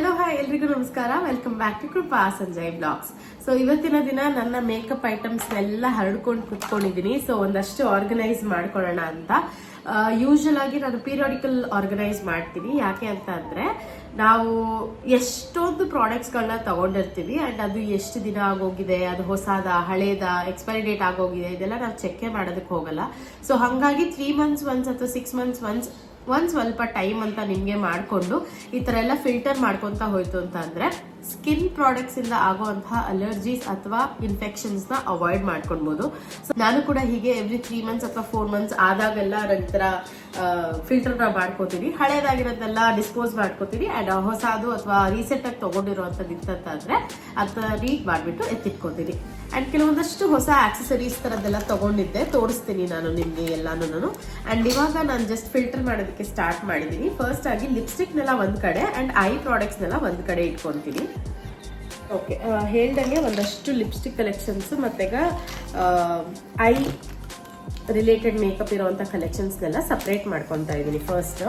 Hello hi ಎಲ್ರಿಗೂ ನಮಸ್ಕಾರ. Welcome back to Krupa Sanjay blogs. So ಇವತ್ತಿನ ದಿನ ನನ್ನ ಮೇಕಪ್ ಐಟಮ್ಸ್ ಎಲ್ಲ ಹರಡ್ಕೊಂಡು ಕುತ್ಕೊಂಡಿದ್ದೀನಿ. ಸೊ ಒಂದಷ್ಟು ಆರ್ಗನೈಸ್ ಮಾಡ್ಕೊಳ್ಳೋಣ ಅಂತ. ಯೂಶುವಲ್ ಆಗಿ ನಾನು ಪೀರಿಯಾಡಿಕಲ್ ಆರ್ಗನೈಸ್ ಮಾಡ್ತೀನಿ. ಯಾಕೆ ಅಂತ ಅಂದ್ರೆ ನಾವು ಎಷ್ಟೊಂದು ಪ್ರಾಡಕ್ಟ್ಸ್ಗಳನ್ನ ತಗೊಂಡಿರ್ತೀವಿ ಅಂಡ್ ಅದು ಎಷ್ಟು ದಿನ ಆಗೋಗಿದೆ, ಅದು ಹೊಸದ ಹಳೇದ, ಎಕ್ಸ್ಪೈರಿ ಡೇಟ್ ಆಗೋಗಿದೆ, ಇದೆಲ್ಲ ನಾವು ಚೆಕ್ ಮಾಡೋದಕ್ಕೆ ಹೋಗಲ್ಲ. ಸೊ ಹಾಗಾಗಿ 3 months ಒನ್ಸ್ ಅಥವಾ 6 months ಒಂದ್ ಸ್ವಲ್ಪ ಟೈಮ್ ಅಂತ ನಿಮ್ಗೆ ಮಾಡ್ಕೊಂಡು ಈ ತರ ಎಲ್ಲ ಫಿಲ್ಟರ್ ಮಾಡ್ಕೊಂತ ಹೋಯ್ತು ಅಂತ ಅಂದ್ರೆ ಸ್ಕಿನ್ ಪ್ರಾಡಕ್ಟ್ಸ್ ಇಂದ ಆಗುವಂತಹ ಅಲರ್ಜೀಸ್ ಅಥವಾ ಇನ್ಫೆಕ್ಷನ್ಸ್ ನ ಅವಾಯ್ಡ್ ಮಾಡ್ಕೊಳ್ಬಹುದು. ಸೊ ನಾನು ಕೂಡ ಹೀಗೆ ಎವ್ರಿ 3 months ಅಥವಾ 4 months ಆದಾಗೆಲ್ಲ ನಂತರ ಫಿಲ್ಟರ್ ಮಾಡ್ಕೋತೀನಿ. ಹಳೇದಾಗಿರೋದೆಲ್ಲ ಡಿಸ್ಪೋಸ್ ಮಾಡ್ಕೋತೀನಿ ಅಂಡ್ ಹೊಸದು ಅಥವಾ ರೀಸೆಂಟ್ ಆಗಿ ತಗೊಂಡಿರುವಂತದ್ದು ಇತ್ತಂದ್ರೆ ಅದನ್ನ ರೀಡ್ ಮಾಡ್ಬಿಟ್ಟು ಎತ್ತಿಟ್ಕೋತೀನಿ. ಅಂಡ್ ಕೆಲವೊಂದಷ್ಟು ಹೊಸ ಆಕ್ಸೆಸರೀಸ್ ತರದೆಲ್ಲ ತಗೊಂಡಿದ್ದೆ, ತೋರಿಸ್ತೀನಿ ನಾನು ನಿಮ್ಗೆ ಎಲ್ಲಾನು. ಅಂಡ್ ಇವಾಗ ನಾನು ಜಸ್ಟ್ ಫಿಲ್ಟರ್ ಮಾಡೋದಕ್ಕೆ ಸ್ಟಾರ್ಟ್ ಮಾಡಿದೀನಿ. ಫಸ್ಟ್ ಆಗಿ ಲಿಪ್ಸ್ಟಿಕ್ ನೆಲ್ಲ ಒಂದ್ ಕಡೆ ಅಂಡ್ ಐ ಪ್ರಾಡಕ್ಟ್ಸ್ ನೆಲ್ಲ ಒಂದ್ ಕಡೆ ಇಟ್ಕೊಂತೀನಿ. ಓಕೆ, ಹೇಳ್ದಂಗೆ ಒಂದಷ್ಟು ಲಿಪ್ಸ್ಟಿಕ್ ಕಲೆಕ್ಷನ್ಸ್ ಮತ್ತೆ ಐ ರಿಲೇಟೆಡ್ ಮೇಕಪ್ ಇರುವಂತ ಕಲೆಕ್ಷನ್ಸ್ನೆಲ್ಲ ಸಪರೇಟ್ ಮಾಡ್ಕೊತಾ ಇದೀನಿ ಫಸ್ಟ್.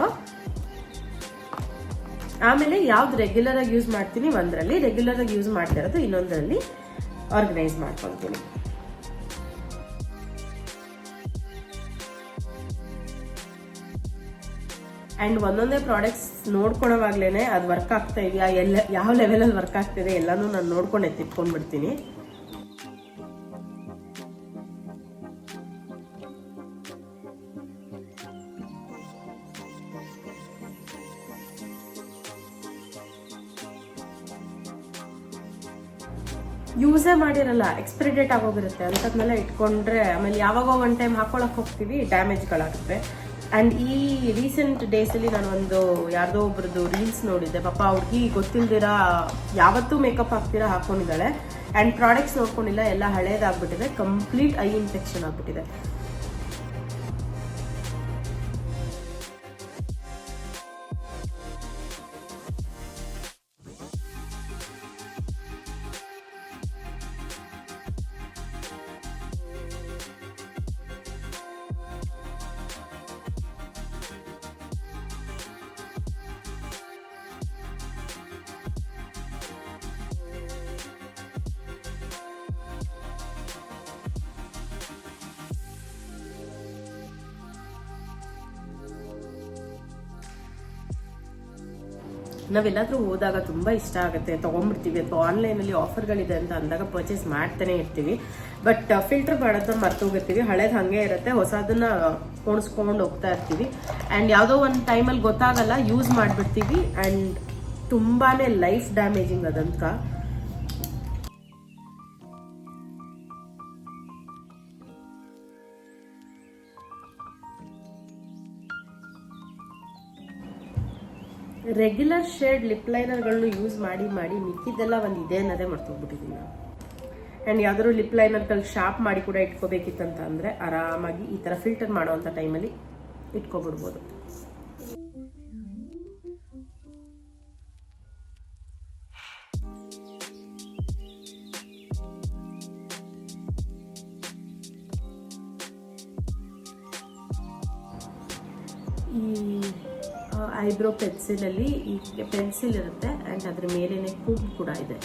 ಆಮೇಲೆ ಯಾವ್ದು ರೆಗ್ಯುಲರ್ ಆಗಿ ಯೂಸ್ ಮಾಡ್ತೀನಿ ಒಂದರಲ್ಲಿ, ರೆಗ್ಯುಲರ್ ಆಗಿ ಯೂಸ್ ಮಾಡ್ತಾ ಇರೋದು ಇನ್ನೊಂದರಲ್ಲಿ ಆರ್ಗನೈಸ್ ಮಾಡ್ಕೊತೀನಿ. ಅಂಡ್ ಒಂದೊಂದೇ ಪ್ರಾಡಕ್ಟ್ಸ್ ನೋಡ್ಕೊಳವಾಗ್ಲೇನೆ ಅದು ವರ್ಕ್ ಆಗ್ತಾ ಇದೆಯಾ, ಯಾವ ಲೆವೆಲ್ ಅಲ್ಲಿ ವರ್ಕ್ ಆಗ್ತಿದೆ ಎಲ್ಲಾನು ನಾನು ನೋಡ್ಕೊಂಡು ಎತ್ತಿಟ್ಕೊಂಡ್ಬಿಡ್ತೀನಿ. ಯೂಸೇ ಮಾಡಿರಲ್ಲ, ಎಕ್ಸ್ಪೈರಿ ಡೇಟ್ ಆಗೋಗಿರುತ್ತೆ, ಅಂತದ್ನೆಲ್ಲ ಇಟ್ಕೊಂಡ್ರೆ ಆಮೇಲೆ ಯಾವಾಗ ಒಂದ್ ಟೈಮ್ ಹಾಕೊಳಕ್ ಹೋಗ್ತೀವಿ ಡ್ಯಾಮೇಜ್ಗಳಾಗುತ್ತೆ. ಅಂಡ್ ಈ ರೀಸೆಂಟ್ ಡೇಸ್ ಅಲ್ಲಿ ನಾನು ಒಂದು ಯಾರ್ದೋ ಒಬ್ರದ್ದು ರೀಲ್ಸ್ ನೋಡಿದ್ದೆ. ಪಾಪ ಹುಡುಗಿ ಗೊತ್ತಿಲ್ದಿರಾ ಯಾವತ್ತೂ ಮೇಕಪ್ ಹಾಕ್ತೀರಾ ಹಾಕೊಂಡಿದ್ದಾಳೆ ಅಂಡ್ ಪ್ರಾಡಕ್ಟ್ಸ್ ನೋಡ್ಕೊಂಡಿಲ್ಲ, ಎಲ್ಲ ಹಳೇದಾಗ್ಬಿಟ್ಟಿದೆ, ಕಂಪ್ಲೀಟ್ ಐ ಇನ್ಫೆಕ್ಷನ್ ಆಗ್ಬಿಟ್ಟಿದೆ. ನಾವೆಲ್ಲಾದ್ರೂ ಹೋದಾಗ ತುಂಬಾ ಇಷ್ಟ ಆಗುತ್ತೆ, ತಗೊಂಡ್ಬಿಡ್ತೀವಿ, ಅಥವಾ ಆನ್ಲೈನ್ ಅಲ್ಲಿ ಆಫರ್ಗಳಿದೆ ಅಂತ ಅಂದಾಗ ಪರ್ಚೇಸ್ ಮಾಡ್ತಾನೆ ಇರ್ತೀವಿ. ಬಟ್ ಫಿಲ್ಟರ್ ಮಾಡೋದನ್ನ ಮರ್ತೋಗಿರ್ತೀವಿ, ಹಳೇದು ಹಂಗೆ ಇರುತ್ತೆ, ಹೊಸದನ್ನ ಕೊಣಿಸ್ಕೊಂಡು ಹೋಗ್ತಾ ಇರ್ತೀವಿ. ಅಂಡ್ ಯಾವುದೋ ಒಂದು ಟೈಮಲ್ಲಿ ಗೊತ್ತಾಗಲ್ಲ, ಯೂಸ್ ಮಾಡಿಬಿಡ್ತೀವಿ ಅಂಡ್ ತುಂಬಾನೇ ಲೈಫ್ ಡ್ಯಾಮೇಜಿಂಗ್ ಅದಂತ. ರೆಗ್ಯುಲರ್ ಶೇಡ್ ಲಿಪ್ ಲೈನರ್ಗಳನ್ನು ಯೂಸ್ ಮಾಡಿ ಮಿಕ್ಕಿದ್ದೆಲ್ಲ ಒಂದು ಇದೆ ಅನ್ನೋದೇ ಮರ್ತೋಗ್ಬಿಟ್ಟಿದ್ದೀನಿ ನಾನು. ಆ್ಯಂಡ್ ಯಾವ್ದಾದ್ರು ಲಿಪ್ ಲೈನರ್ಗಳು ಶಾರ್ಪ್ ಮಾಡಿ ಕೂಡ ಇಟ್ಕೋಬೇಕಿತ್ತಂತ ಅಂದರೆ ಆರಾಮಾಗಿ ಈ ಥರ ಫಿಲ್ಟರ್ ಮಾಡೋವಂಥ ಟೈಮಲ್ಲಿ ಇಟ್ಕೊಬಿಡ್ಬೋದು. ಈ ಐಬ್ರೋ ಪೆನ್ಸಿಲಲ್ಲಿ ಈ ಪೆನ್ಸಿಲ್ ಇರುತ್ತೆ ಆ್ಯಂಡ್ ಅದ್ರ ಮೇಲೇನೆ ಕೂಮ್ ಕೂಡ ಇದೆ.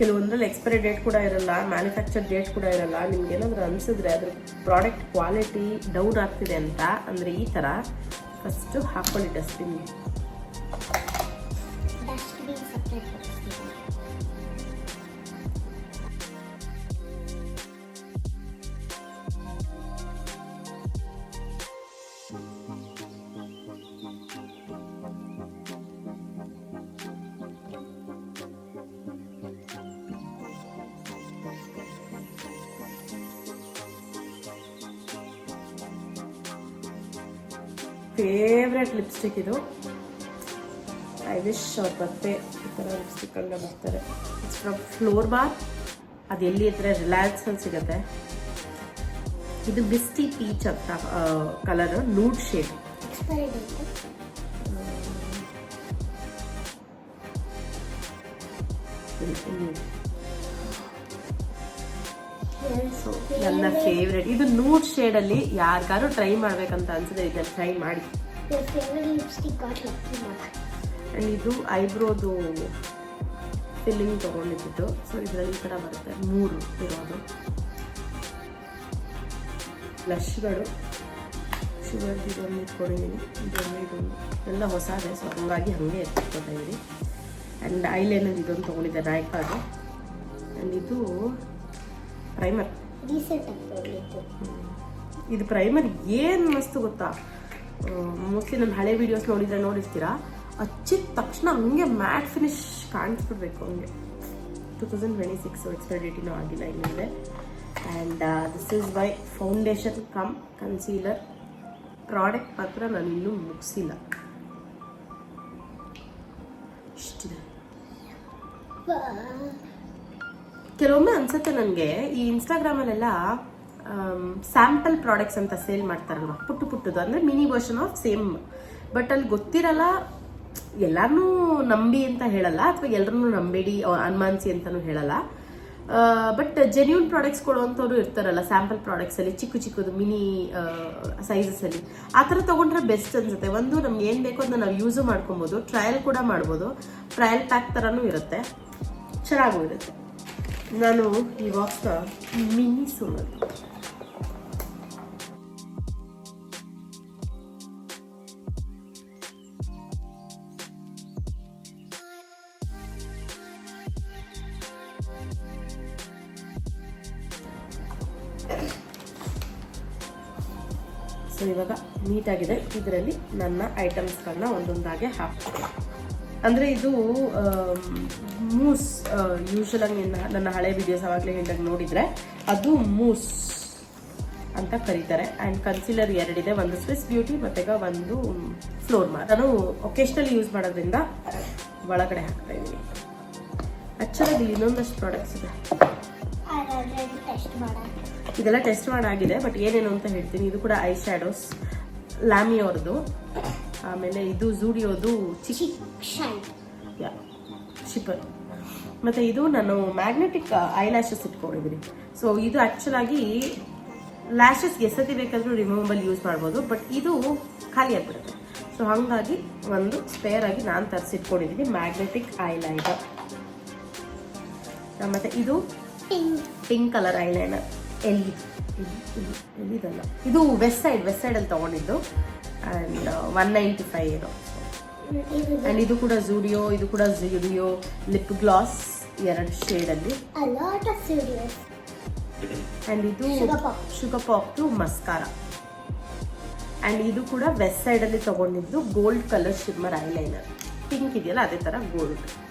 ಕೆಲವೊಂದ್ರಲ್ಲಿ ಎಕ್ಸ್ಪೈರಿ ಡೇಟ್ ಕೂಡ ಇರಲ್ಲ, ಮ್ಯಾನುಫ್ಯಾಕ್ಚರ್ ಡೇಟ್ ಕೂಡ ಇರಲ್ಲ. ನಿಮ್ಗೆ ಏನಾದರೂ ಅನಿಸಿದ್ರೆ ಅದ್ರ ಪ್ರಾಡಕ್ಟ್ ಕ್ವಾಲಿಟಿ ಡೌನ್ ಆಗ್ತಿದೆ ಅಂತ ಅಂದರೆ ಈ ಥರ ಫಸ್ಟು ಹಾಕ್ಕೊಳ್ಳಿ ಡಸ್ಟ್ಬಿನ್. ಫೇವ್ರೆಟ್ ಲಿಪ್ಸ್ಟಿಕ್ ಇದು. ಐ ವಿಶ್ ಅವ್ರ ಬರ್ತೆ ಈ ಥರ ಲಿಪ್ಸ್ಟಿಕ್ ಎಲ್ಲ ಬರ್ತಾರೆ. ಇಟ್ಸ್ ಫ್ರಮ್ ಫ್ಲೋರ್ ಬಾರ್ ಅದು ಎಲ್ಲಿ ಇದ್ರೆ ರಿಲಯನ್ಸ್ ಅಲ್ಲಿ ಸಿಗುತ್ತೆ. ಇದು ಬಿಸ್ಟಿ ಪೀಚ್ ಅಂತ ಕಲರ್, ನೂಡ್ ಶೇಡ್. ನನ್ನ ಫೇವ್ರೆಟ್ ಇದು ನೂಡ್ ಶೇಡ್ ಅಲ್ಲಿ. ಯಾರಿಗಾರು ಟ್ರೈ ಮಾಡ್ಬೇಕಂತ ಅನ್ಸಿದ್ರೆ ಇದನ್ನ ಟ್ರೈ ಮಾಡಿ. ಅಂಡ್ ಇದು ಐಬ್ರೋದು ಫಿಲ್ಲಿಂಗ್ ತಗೊಂಡಿದ್ದು. ಸೊ ಇದರಲ್ಲಿ ಈ ತರ ಬರುತ್ತೆ, 3 ಇರೋದು. ಬ್ಲಷ್ಗಳು ಶುಗರ್ದು ಇದೊಂದು ಇಟ್ಕೊಂಡಿದ್ದೀನಿ, ಇದೊಂದು ಎಲ್ಲ ಹೊಸದೇ. ಸೊ ಹಂಗಾಗಿ ಹಾಗೆ ಎತ್ಕೊತಾ ಇದ್ದೀನಿ. ಆ್ಯಂಡ್ ಐಲೈನರ್ ಇದೊಂದು ತೊಗೊಂಡಿದ್ದೆ ನಾಯ್ಕಾದು. ಆ್ಯಂಡ್ ಇದು ಪ್ರೈಮರ್. ಇದು ಪ್ರೈಮರ್ ಏನು ಮಸ್ತು ಗೊತ್ತಾ, ಮೋಸ್ಟ್ಲಿ ನನ್ನ ಹಳೆ ವಿಡಿಯೋಸ್ ನೋಡಿರ್ತೀರಾ. ಹಚ್ಚಿದ ತಕ್ಷಣ ಹಂಗೆ ಮ್ಯಾಟ್ ಫಿನಿಶ್ ಕಾಣಿಸ್ಬಿಡ್ಬೇಕು ಹಂಗೆ. 2026 ಎಕ್ಸ್ಪೈರಿ ಡೇಟಿನೂ ಆಗಿಲ್ಲ ಇನ್ನಿದೆ. And this is by foundation cum concealer. Product ಮಾತ್ರ ನಾನು ಇನ್ನೂ ಮುಗಿಸಿಲ್ಲ, ಇಷ್ಟಿದೆ. ಕೆಲವೊಮ್ಮೆ ಅನ್ಸುತ್ತೆ ನನಗೆ ಈ ಇನ್ಸ್ಟಾಗ್ರಾಮಲ್ಲೆಲ್ಲ ಸ್ಯಾಂಪಲ್ ಪ್ರಾಡಕ್ಟ್ಸ್ ಅಂತ ಸೇಲ್ ಮಾಡ್ತಾರಲ್ವ, ಪುಟ್ಟದು, ಅಂದರೆ mini version of same. But ಅಲ್ಲಿ ಗೊತ್ತಿರಲ್ಲ, ಎಲ್ಲರನ್ನೂ ನಂಬಿ ಅಂತ ಹೇಳಲ್ಲ, ಅಥವಾ ಎಲ್ಲರನ್ನೂ ನಂಬೇಡಿ ಅನುಮಾನಿಸಿ ಅಂತಲೂ ಹೇಳಲ್ಲ. ಬಟ್ ಜೆನ್ಯೂನ್ ಪ್ರಾಡಕ್ಟ್ಸ್ ಕೊಡುವಂಥವ್ರು ಇರ್ತಾರಲ್ಲ ಸ್ಯಾಂಪಲ್ ಪ್ರಾಡಕ್ಟ್ಸಲ್ಲಿ, ಚಿಕ್ಕದು ಮಿನಿ ಸೈಜಸಲ್ಲಿ. ಆ ಥರ ತೊಗೊಂಡ್ರೆ ಬೆಸ್ಟ್ ಅನ್ಸುತ್ತೆ. ಒಂದು ನಮ್ಗೆ ಏನು ಬೇಕೋ ಅದನ್ನ ನಾವು ಯೂಸು ಮಾಡ್ಕೊಬೋದು, ಟ್ರಯಲ್ ಕೂಡ ಮಾಡ್ಬೋದು. ಟ್ರಯಲ್ ಪ್ಯಾಕ್ ಥರನೂ ಇರುತ್ತೆ, ಚೆನ್ನಾಗೂ ಇರುತ್ತೆ. ನಾನು ಈ ಬಾಕ್ಸ್ನ ಮಿನಿ ಸುಮ್ಮನೆ ಸೊ ಇವಾಗ ನೀಟಾಗಿದೆ. ಇದರಲ್ಲಿ ನನ್ನ ಐಟಮ್ಸ್ಗಳನ್ನ ಒಂದೊಂದಾಗೆ ಹಾಕ್ತೀನಿ. ಅಂದರೆ ಇದು ಮೂಸ್, ಯೂಶಲ್ ಆಗಿ ನನ್ನ ಹಳೆ ವಿಡಿಯೋಸ್ ಆವಾಗಲೇ ಹಿಂದಾಗಿ ನೋಡಿದರೆ ಅದು ಮೂಸ್ ಅಂತ ಕರೀತಾರೆ. ಆ್ಯಂಡ್ ಕನ್ಸೀಲರ್ 2 ಇದೆ, ಒಂದು ಸ್ವಿಸ್ ಬ್ಯೂಟಿ ಮತ್ತು ಒಂದು ಫ್ಲೋರ್ ಮಾರ್. ನಾನು ಒಕೇಶ್ನಲಿ ಯೂಸ್ ಮಾಡೋದ್ರಿಂದ ಒಳಗಡೆ ಹಾಕ್ತಾ ಇದ್ದೀನಿ. ಆ್ಯಕ್ಚುಲಿ ಇನ್ನೊಂದಷ್ಟು ಪ್ರಾಡಕ್ಟ್ಸ್ ಇದೆ, ಇದೆಲ್ಲ ಟೆಸ್ಟ್ ಮಾಡಾಗಿದೆ. ಬಟ್ ಏನೇನು ಅಂತ ಹೇಳ್ತೀನಿ. ಇದು ಕೂಡ ಐ ಶ್ಯಾಡೋಸ್, ಲ್ಯಾಮಿ ಅವ್ರದ್ದು. ಆಮೇಲೆ ಇದು ಝೂಡಿಯೋದು ಶಿಪ್ಪರ್. ಮತ್ತು ಇದು ನಾನು ಮ್ಯಾಗ್ನೆಟಿಕ್ ಐ ಲ್ಯಾಶಸ್ ಇಟ್ಕೊಂಡಿದ್ದೀನಿ. ಸೊ ಇದು ಆ್ಯಕ್ಚುಲ್ ಆಗಿ ಲ್ಯಾಶಸ್ಗೆ ಎಸತಿ ಬೇಕಾದರೂ ರಿಮೂವಬಲ್ ಯೂಸ್ ಮಾಡ್ಬೋದು, ಬಟ್ ಇದು ಖಾಲಿ ಆಗಿಬಿಡುತ್ತೆ. ಸೊ ಹಾಗಾಗಿ ಒಂದು ಸ್ಪೇರ್ ಆಗಿ ನಾನು ತರಿಸಿಟ್ಕೊಂಡಿದ್ದೀನಿ ಮ್ಯಾಗ್ನೆಟಿಕ್ ಐ ಲೈನರ್. ಮತ್ತು ಇದು ಪಿಂಕ್ ಕಲರ್ ಐ ಲೈನರ್. ಎಲ್ಲಿದಲ್ಲ, ಇದು ವೆಸ್ಟ್ ಸೈಡಲ್ಲಿ ತೊಗೊಂಡಿದ್ದು. ಆ್ಯಂಡ್ 195 ಇರೋ. ಆ್ಯಂಡ್ ಇದು ಕೂಡ ಝೂಡಿಯೋ, ಲಿಪ್ ಗ್ಲಾಸ್ 2 ಶೇಡಲ್ಲಿ. ಆ್ಯಂಡ್ ಇದು ಶುಗರ್ ಪಾಪ್ದು ಮಸ್ಕಾರ. ಆ್ಯಂಡ್ ಇದು ಕೂಡ ವೆಸ್ಟ್ ಸೈಡಲ್ಲಿ ತೊಗೊಂಡಿದ್ದು gold colour shimmer eyeliner. Pink ಇದೆಯಲ್ಲ ಅದೇ ಥರ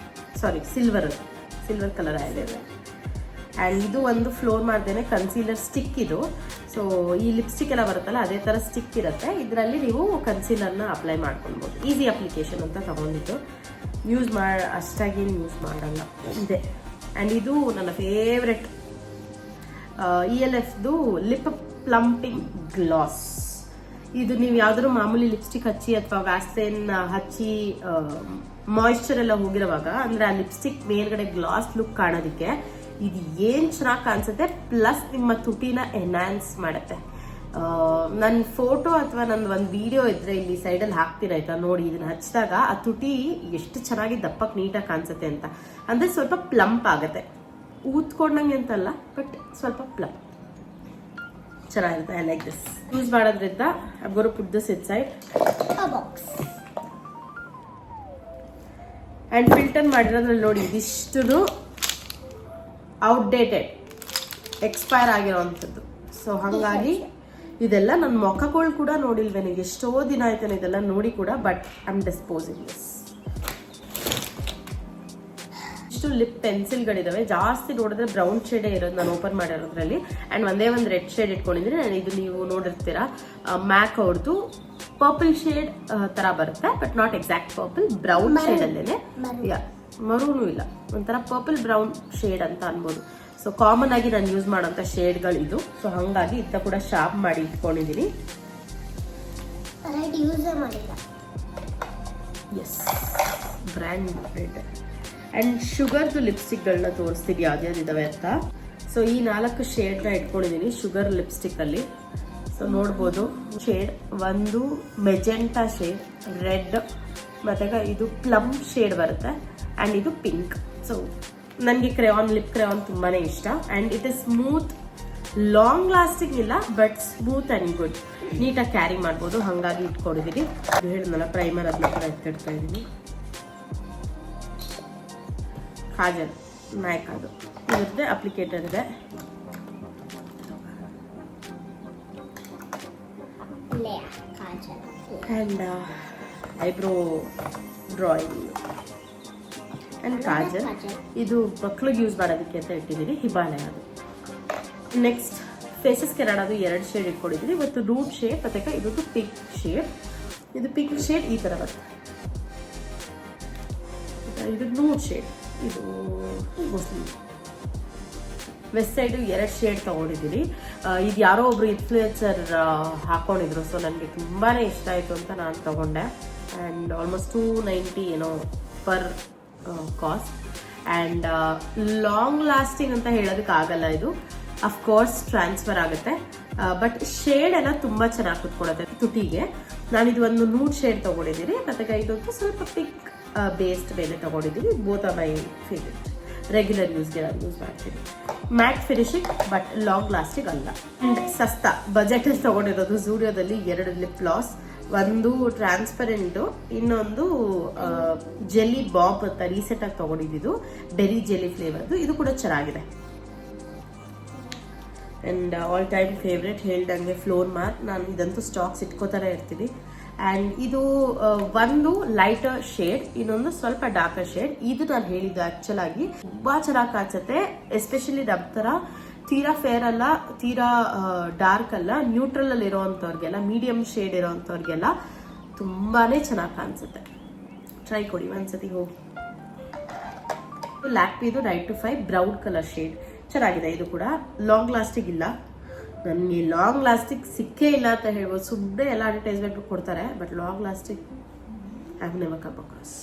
ಸಿಲ್ವರ್ ಕಲರ್ ಐಲೈನರ್. ಆ್ಯಂಡ್ ಇದು ಒಂದು ಫ್ಲೋರ್ ಮಾಡ್ದೇನೆ ಕನ್ಸೀಲರ್ ಸ್ಟಿಕ್ ಇದು. ಸೊ ಈ ಲಿಪ್ಸ್ಟಿಕ್ ಎಲ್ಲ ಬರುತ್ತಲ್ಲ ಅದೇ ಥರ ಸ್ಟಿಕ್ ಇರುತ್ತೆ. ಇದರಲ್ಲಿ ನೀವು ಕನ್ಸೀಲರ್ನ ಅಪ್ಲೈ ಮಾಡ್ಕೊಳ್ಬೋದು. ಈಸಿ ಅಪ್ಲಿಕೇಶನ್ ಅಂತ ತಗೊಂಡಿದ್ದು, ಅಷ್ಟಾಗೇನು ಯೂಸ್ ಮಾಡಲ್ಲ ಇದೆ. ಆ್ಯಂಡ್ ಇದು ನನ್ನ ಫೇವ್ರೆಟ್ ELFದು ಲಿಪ್ ಪ್ಲಂಪಿಂಗ್ ಗ್ಲಾಸ್. ಇದು ನೀವು ಯಾವ್ದಾದ್ರು ಮಾಮೂಲಿ ಲಿಪ್ಸ್ಟಿಕ್ ಹಚ್ಚಿ ಅಥವಾ ವ್ಯಾಸ್ಲೈನ್ ಹಚ್ಚಿ ಮಾಯಿಶ್ಚರ್ ಎಲ್ಲ ಹೋಗಿರುವಾಗ, ಅಂದರೆ ಆ ಲಿಪ್ಸ್ಟಿಕ್ ಮೇಲ್ಗಡೆ ಗ್ಲಾಸ್ ಲುಕ್ ಕಾಣೋದಕ್ಕೆ ಇದು ಏನು ಚೆನ್ನಾಗಿ ಕಾಣಿಸುತ್ತೆ. ಪ್ಲಸ್ ನಿಮ್ಮ ತುಟಿನ ಎನ್ಹಾನ್ಸ್ ಮಾಡುತ್ತೆ. ನನ್ನ ಫೋಟೋ ಅಥವಾ ನಂದು ಒಂದು ವಿಡಿಯೋ ಇದ್ರೆ ಇಲ್ಲಿ ಸೈಡಲ್ಲಿ ಹಾಕ್ತೀನಿ ಆಯ್ತಾ, ನೋಡಿ. ಇದನ್ನ ಹಚ್ಚಿದಾಗ ಆ ತುಟಿ ಎಷ್ಟು ಚೆನ್ನಾಗಿ ದಪ್ಪಕ್ಕೆ ನೀಟಾಗಿ ಕಾಣಿಸುತ್ತೆ ಅಂತ. ಅಂದರೆ ಸ್ವಲ್ಪ ಪ್ಲಂಪ್ ಆಗುತ್ತೆ, ಊದ್ಕೊಂಡಂಗೆ ಅಂತಲ್ಲ, ಬಟ್ ಸ್ವಲ್ಪ ಪ್ಲಂಪ್ ಚೆನ್ನಾಗಿರುತ್ತೆ. I like this. ಯೂಸ್ ಮಾಡೋದ್ರಿಂದ I got to put this inside a box. And filter ಮಾಡಿರೋದ್ರಲ್ಲಿ ನೋಡಿ, ಇದಿಷ್ಟು ಔಟ್ಡೇಟೆಡ್, ಎಕ್ಸ್ಪೈರ್ ಆಗಿರೋವಂಥದ್ದು. ಸೊ ಹಾಗಾಗಿ ಇದೆಲ್ಲ ನನ್ನ ಮೊಖಗಳು ಕೂಡ ನೋಡಿಲ್ವೇ, ನನಗೆ ಎಷ್ಟೋ ದಿನ ಆಯ್ತಾನೆ ಇದೆಲ್ಲ ನೋಡಿ ಕೂಡ. But I am disposing this. ಇಷ್ಟು ಲಿಪ್ ಪೆನ್ಸಿಲ್ಗಳಿದಾವೆ. ಜಾಸ್ತಿ ನೋಡಿದ್ರೆ ಬ್ರೌನ್ ಶೇಡೇ ಇರೋದು ನಾನು ಓಪನ್ ಮಾಡಿರೋದ್ರಲ್ಲಿ. ಆ್ಯಂಡ್ ಒಂದೇ ಒಂದು ರೆಡ್ ಶೇಡ್ ಇಟ್ಕೊಂಡಿದ್ದೀನಿ. ನಾನು ಇದು ನೀವು ನೋಡಿರ್ತೀರಾ, ಮ್ಯಾಕ್ ಅವ್ರದ್ದು ಪರ್ಪಲ್ ಶೇಡ್ ಥರ ಬರುತ್ತೆ, but not exact purple, brown ಶೇಡಲ್ಲೇ. ಮರೂನು ಇಲ್ಲ, ಒಂಥರ ಪರ್ಪಲ್ ಬ್ರೌನ್ ಶೇಡ್ ಅಂತ ಅನ್ಬೋದು. ಸೊ ಕಾಮನ್ ಆಗಿ ನಾನು ಯೂಸ್ ಮಾಡೋಂಥ ಶೇಡ್ಗಳು ಇದು. ಸೊ ಹಾಗಾಗಿ ಇತ್ತ ಕೂಡ ಶಾರ್ಪ್ ಮಾಡಿ ಇಟ್ಕೊಂಡಿದ್ದೀನಿ. Yes, brand red. ಆ್ಯಂಡ್ ಶುಗರ್ದು ಲಿಪ್ಸ್ಟಿಕ್ಗಳನ್ನ ತೋರಿಸ್ತೀನಿ ಯಾವ್ದಿದ್ದಾವೆ ಅಂತ. ಸೊ ಈ 4 ಶೇಡ್ನ ಇಟ್ಕೊಂಡಿದ್ದೀನಿ ಶುಗರ್ ಲಿಪ್ಸ್ಟಿಕ್ಕಲ್ಲಿ. ಸೊ ನೋಡ್ಬೋದು, ಶೇಡ್ ಒಂದು ಮೆಜೆಂಟಾ ಶೇಡ್, ರೆಡ್, ಮತ್ತೆ ಇದು ಪ್ಲಮ್ ಶೇಡ್ ಬರುತ್ತೆ, ಆ್ಯಂಡ್ ಇದು ಪಿಂಕ್. ಸೊ ನನಗೆ ಲಿಪ್ ಕ್ರೇಯಾನ್ ತುಂಬಾ ಇಷ್ಟ. And it is smooth, long lasting ಇಲ್ಲ, ಬಟ್ ಸ್ಮೂತ್ ಆ್ಯಂಡ್ ಗುಡ್. ನೀಟಾಗಿ ಕ್ಯಾರಿ ಮಾಡ್ಬೋದು, ಹಾಗಾಗಿ ಇಟ್ಕೊಂಡಿದ್ದೀನಿ. ಹೇಳಿದ್ನಲ್ಲ ಪ್ರೈಮರ್, ಅದನ್ನ ಕೂಡ ಎತ್ತಿಡ್ತಾ ಇದ್ದೀನಿ. ಕಾಜಲ್ ನಾಯ್ಕದು ಇರುತ್ತೆ, ಅಪ್ಲಿಕೇಟರ್ ಇದೆ. And eyebrow drawing and Kajal. ಇದು ಮಕ್ಳಿಗೆ ಯೂಸ್ ಮಾಡೋದಕ್ಕೆ ಅಂತ ಇಟ್ಟಿದ್ದೀನಿ, ಹಿಮಾಲಯ ಅದು. ನೆಕ್ಸ್ಟ್ ಫೇಸಸ್ ಕೆರಾಡೋದು 2 ಶೇಡ್ ಇಟ್ಕೊಂಡಿದ್ದೀನಿ. ಇವತ್ತು ರೂಟ್ ಶೇಡ್ ಮತ್ತು ಇದೊಂದು ಪಿಂಕ್ ಶೇಡ್. ಇದು ಪಿಂಕ್ ಶೇಡ್ ಈ ಥರ ಬರುತ್ತೆ. ಇದು ನೂಡ್ ಶೇಡ್, ಇದು ಮುಸ್ಲಿಂ. ವೆಸ್ಟ್ ಸೈಡು 2 ಶೇಡ್ ತೊಗೊಂಡಿದ್ದೀನಿ. ಇದು ಯಾರೋ ಒಬ್ರು ಇನ್ಫ್ಲೂಯೆನ್ಸರ್ ಹಾಕೊಂಡಿದ್ರು, ಸೊ ನನಗೆ ತುಂಬಾ ಇಷ್ಟ ಆಯಿತು ಅಂತ ನಾನು ತೊಗೊಂಡೆ. ಆ್ಯಂಡ್ ಆಲ್ಮೋಸ್ಟ್ 290 ಏನೋ per cost. And long lasting ಅಂತ ಹೇಳೋದಕ್ಕಾಗಲ್ಲ, ಇದು ಅಫ್ಕೋರ್ಸ್ ಟ್ರಾನ್ಸ್ಫರ್ ಆಗುತ್ತೆ, ಬಟ್ ಶೇಡ್ ಎಲ್ಲ ತುಂಬ ಚೆನ್ನಾಗಿ ಕುತ್ಕೊಳುತ್ತೆ ತುಟಿಗೆ. ನಾನಿದು ಒಂದು ನೂಡ್ ಶೇಡ್ ತೊಗೊಂಡಿದ್ದೀನಿ, ಮತ್ತು ಇದೊಂದು ಸ್ವಲ್ಪ ಪಿಂಕ್ ಬೇಸ್ಡ್ ಮೇಲೆ ತೊಗೊಂಡಿದ್ದೀನಿ. Both are my favourite. Regular ಯೂಸ್ಗೆ ನಾನು ಯೂಸ್ ಮಾಡ್ತೀನಿ. Matte finishing, but long lasting ಅಲ್ಲ. ಆ್ಯಂಡ್ ಸಸ್ತಾ ಬಜೆಟಲ್ಲಿ ತೊಗೊಂಡಿರೋದು ಝೂಡಿಯೋದಲ್ಲಿ 2 ಲಿಪ್ ಗ್ಲಾಸ್. ಒಂದು ಟ್ರಾನ್ಸ್ಪರೆಂಟು, ಇನ್ನೊಂದು ಜೆಲ್ಲಿ ಬಾಬ್ ಅಂತ ರೀಸೆಂಟಾಗಿ ತೊಗೊಂಡಿದ್ದು, ಬೆರಿ ಜೆಲ್ಲಿ ಫ್ಲೇವರ್ದು. ಇದು ಕೂಡ ಚೆನ್ನಾಗಿದೆ. ಆ್ಯಂಡ್ ಆಲ್ ಟೈಮ್ ಫೇವ್ರೆಟ್ ಹೇಳ್ದಂಗೆ ಫ್ಲೋರ್ ಮಾರ್ಕ್. ನಾನು ಇದಂತೂ ಸ್ಟಾಕ್ಸ್ ಇಟ್ಕೋತಾನೆ ಇರ್ತೀನಿ. ಆ್ಯಂಡ್ ಇದು ಒಂದು ಲೈಟರ್ ಶೇಡ್, ಇನ್ನೊಂದು ಸ್ವಲ್ಪ ಡಾರ್ಕರ್ ಶೇಡ್. ಇದು ನಾನು ಹೇಳಿದ್ದು ಆ್ಯಕ್ಚುಲ್ ಆಗಿ ತುಂಬ ಚೆನ್ನಾಗಿ ಕಾಣಿಸುತ್ತೆ, ಎಸ್ಪೆಷಲಿ ನಮ್ಮ ಥರ ತೀರಾ ಫೇರ್ ಅಲ್ಲ, ತೀರಾ ಡಾರ್ಕ್ ಅಲ್ಲ, ನ್ಯೂಟ್ರಲ್ ಅಲ್ಲಿ ಇರೋವಂಥವ್ರಿಗೆಲ್ಲ, ಮೀಡಿಯಂ ಶೇಡ್ ಇರೋವಂಥವ್ರಿಗೆಲ್ಲ ತುಂಬಾ ಚೆನ್ನಾಗಿ ಕಾಣಿಸುತ್ತೆ. ಟ್ರೈ ಕೊಡಿ ಒಂದ್ಸತಿ ಹೋಗಿ. ಲ್ಯಾಕ್ಮಿದು 9 to 5 ಬ್ರೌನ್ ಕಲರ್ ಶೇಡ್ ಚೆನ್ನಾಗಿದೆ. ಇದು ಕೂಡ ಲಾಂಗ್ ಲಾಸ್ಟಿಂಗ್ ಇಲ್ಲ, ನನಗೆ ಲಾಂಗ್ ಲಾಸ್ಟಿಂಗ್ ಸಿಕ್ಕೇ ಇಲ್ಲ ಅಂತ ಹೇಳ್ಬೋದು. ಸುಮ್ಮನೆ ಎಲ್ಲ ಅಡ್ವರ್ಟೈಸ್ಮೆಂಟ್ ಕೊಡ್ತಾರೆ, but long lasting I have never come across.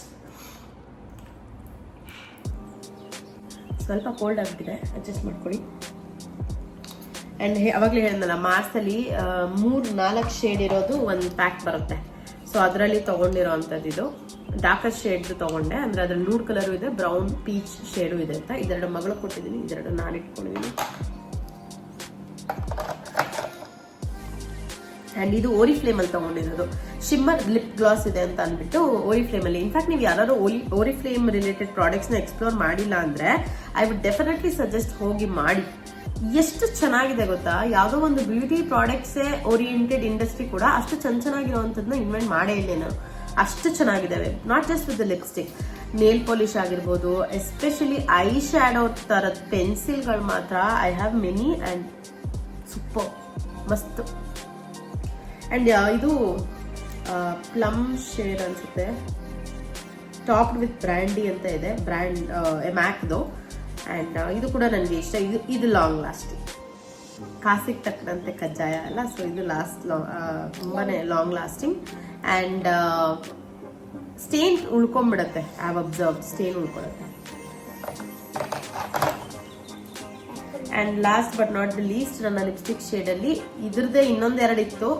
ಸ್ವಲ್ಪ ಕೋಲ್ಡ್ ಆಗಿಬಿಟ್ಟಿದೆ, ಅಡ್ಜಸ್ಟ್ ಮಾಡ್ಕೊಳ್ಳಿ. ಆ್ಯಂಡ್ ಅವಾಗಲೇ ಹೇಳಿದ್ನಲ್ಲ, ಮಾರ್ಸಲ್ಲಿ 3-4 ಶೇಡ್ ಇರೋದು ಒಂದು ಪ್ಯಾಕ್ ಬರುತ್ತೆ. ಸೊ ಅದರಲ್ಲಿ ತೊಗೊಂಡಿರೋ ಅಂಥದ್ದು ಇದು ಡಾರ್ಕರ್ ಶೇಡ್ದು ತೊಗೊಂಡೆ. ಅಂದರೆ ಅದ್ರಲ್ಲಿ ನೂಡ್ ಕಲರು ಇದೆ, ಬ್ರೌನ್ ಪೀಚ್ ಶೇಡು ಇದೆ ಅಂತ. ಇದೆರಡು ಮಗಳು ಕೊಟ್ಟಿದ್ದೀನಿ, ಇದೆರಡು ನಾನು ಇಟ್ಕೊಂಡಿದ್ದೀನಿ. ಆ್ಯಂಡ್ ಇದು ಓರಿಫ್ಲೇಮಲ್ಲಿ ತೊಗೊಂಡಿರೋದು. ಶಿಮ್ಮರ್ ಲಿಪ್ ಗ್ಲಾಸ್ ಇದೆ ಅಂತ ಅಂದ್ಬಿಟ್ಟು ಓರಿಫ್ಲೇಮಲ್ಲಿ. ಇನ್ಫ್ಯಾಕ್ಟ್ ನೀವು ಯಾರು ಓರಿಫ್ಲೇಮ್ ರಿಲೇಟೆಡ್ ಪ್ರಾಡಕ್ಟ್ಸ್ನ ಎಕ್ಸ್ಪ್ಲೋರ್ ಮಾಡಿಲ್ಲ ಅಂದರೆ ಐ ವುಡ್ ಡೆಫಿನೆಟ್ಲಿ ಸಜೆಸ್ಟ್ ಹೋಗಿ ಮಾಡಿ. ಎಷ್ಟು ಚೆನ್ನಾಗಿದೆ ಗೊತ್ತಾ, ಯಾವುದೋ ಒಂದು ಬ್ಯೂಟಿ ಪ್ರಾಡಕ್ಟ್ಸೇ ಓರಿಯೆಂಟೆಡ್ ಇಂಡಸ್ಟ್ರಿ ಕೂಡ ಅಷ್ಟು ಚೆನ್ನಾಗಿರೋವಂಥದ್ದನ್ನ ಇನ್ವೆಂಟ್ ಮಾಡೇ ಇಲ್ಲ ನಾನು. ಅಷ್ಟು ಚೆನ್ನಾಗಿದ್ದಾವೆ. Not just with the lipstick, nail polish ಆಗಿರ್ಬೋದು, ಎಸ್ಪೆಷಲಿ ಐ ಶ್ಯಾಡೋ ಥರದ ಪೆನ್ಸಿಲ್ಗಳು ಮಾತ್ರ I have many and super ಮಸ್ತ್. ಆ್ಯಂಡ್ ಇದು ಪ್ಲಮ್ ಶೇಡ್ ಅನ್ಸುತ್ತೆ, ಟಾಪ್ಡ್ ವಿತ್ ಬ್ರ್ಯಾಂಡಿ ಅಂತ ಇದೆ, ಬ್ರ್ಯಾಂಡ್ ಎಮ್ಯಾಕ್ದು. ಆ್ಯಂಡ್ ಇದು ಕೂಡ ನನಗೆ ಇಷ್ಟ. ಇದು ಲಾಂಗ್ ಲಾಸ್ಟಿಂಗ್, ಕಾಸಿಗೆ ತಕ್ಕಂತೆ ಕಜ್ಜಾಯ ಅಲ್ಲ, ಸೊ ಇದು ತುಂಬಾ ಲಾಂಗ್ ಲಾಸ್ಟಿಂಗ್. ಆ್ಯಂಡ್ ಸ್ಟೇನ್ ಉಳ್ಕೊಂಡ್ಬಿಡತ್ತೆ, ಐ ಹ್ಯಾವ್ ಅಬ್ಸರ್ವ್, ಸ್ಟೇನ್ ಉಳ್ಕೊಳುತ್ತೆ. And last but not the least, ನನ್ನ ಲಿಪ್ಸ್ಟಿಕ್ ಶೇಡಲ್ಲಿ ಇದ್ರದ್ದೇ ಇನ್ನೊಂದೆರಡು ಇತ್ತು,